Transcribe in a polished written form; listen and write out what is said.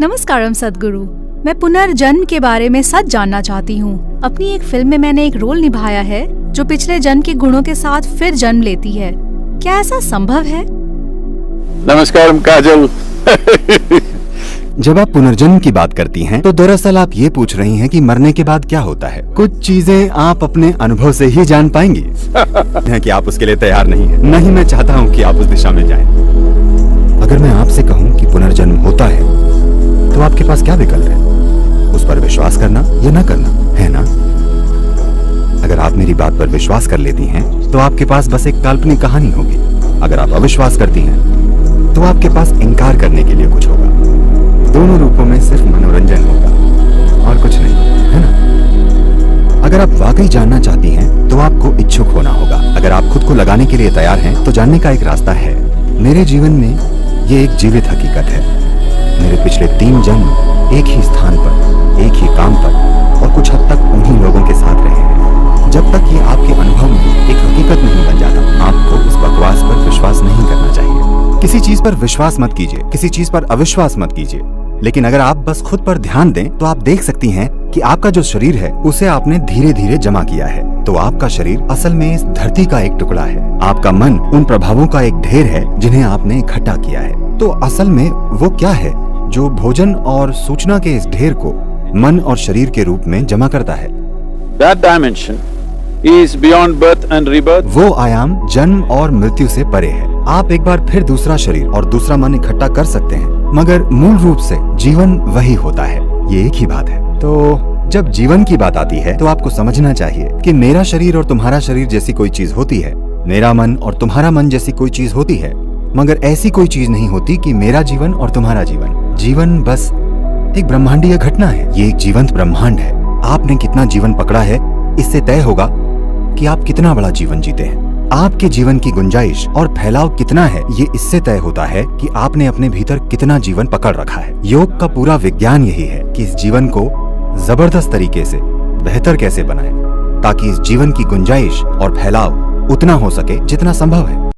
नमस्कारम सद्गुरु। मैं पुनर्जन्म के बारे में सच जानना चाहती हूँ। अपनी एक फिल्म में मैंने एक रोल निभाया है जो पिछले जन्म के गुणों के साथ फिर जन्म लेती है। क्या ऐसा संभव है? नमस्कारम काजल। जब आप पुनर्जन्म की बात करती हैं, तो दरअसल आप ये पूछ रही हैं कि मरने के बाद क्या होता है। कुछ चीजें आप अपने अनुभव से ही जान पाएंगी है कि आप उसके लिए तैयार नहीं हैं। नहीं, मैं चाहता हूँ कि आप उस दिशा में जाएं। अगर मैं आपसे कहूँ कि पुनर्जन्म होता है, तो आपके पास क्या विकल्प है? उस पर विश्वास करना या न करना, है ना? अगर आप मेरी बात पर विश्वास कर लेती हैं, तो आपके पास बस एक काल्पनिक कहानी होगी। अगर आप अविश्वास करती हैं, तो आपके पास इनकार करने के लिए कुछ होगा। दोनों रूपों में सिर्फ मनोरंजन होगा और कुछ नहीं, है ना? अगर आप वाकई जानना चाहती हैं, तो आपको इच्छुक होना होगा। अगर आप खुद को लगाने के लिए तैयार हैं, तो जानने का एक रास्ता है। मेरे जीवन में ये एक जीवित हकीकत है। मेरे पिछले 3 जन्म एक ही स्थान पर, एक ही काम पर और कुछ हद तक उन्हीं लोगों के साथ रहे हैं। जब तक ये आपके अनुभव में एक हकीकत नहीं बन जाता, आपको इस बकवास पर विश्वास नहीं करना चाहिए। किसी चीज पर विश्वास मत कीजिए, किसी चीज पर अविश्वास मत कीजिए। लेकिन अगर आप बस खुद पर ध्यान दें, तो आप देख सकती हैं कि आपका जो शरीर है, उसे आपने धीरे धीरे जमा किया है। तो आपका शरीर असल में इस धरती का एक टुकड़ा है। आपका मन उन प्रभावों का एक ढेर है जिन्हें आपने इकट्ठा किया है। तो असल में वो क्या है जो भोजन और सूचना के इस ढेर को मन और शरीर के रूप में जमा करता है? That dimension is beyond birth and rebirth. वो आयाम जन्म और मृत्यु से परे है। आप एक बार फिर दूसरा शरीर और दूसरा मन इकट्ठा कर सकते हैं, मगर मूल रूप से जीवन वही होता है। ये एक ही बात है। तो जब जीवन की बात आती है, तो आपको समझना चाहिए कि मेरा शरीर और तुम्हारा शरीर जैसी कोई चीज होती है, मेरा मन और तुम्हारा मन जैसी कोई चीज होती है, मगर ऐसी कोई चीज नहीं होती कि मेरा जीवन और तुम्हारा जीवन। जीवन बस एक ब्रह्मांडीय घटना है। ये एक जीवंत ब्रह्मांड है। आपने कितना जीवन पकड़ा है, इससे तय होगा कि आप कितना बड़ा जीवन जीते हैं। आपके जीवन की गुंजाइश और फैलाव कितना है, ये इससे तय होता है कि आपने अपने भीतर कितना जीवन पकड़ रखा है। योग का पूरा विज्ञान यही है कि इस जीवन को जबरदस्त तरीके से बेहतर कैसे बनाएं, ताकि इस जीवन की गुंजाइश और फैलाव उतना हो सके जितना संभव है।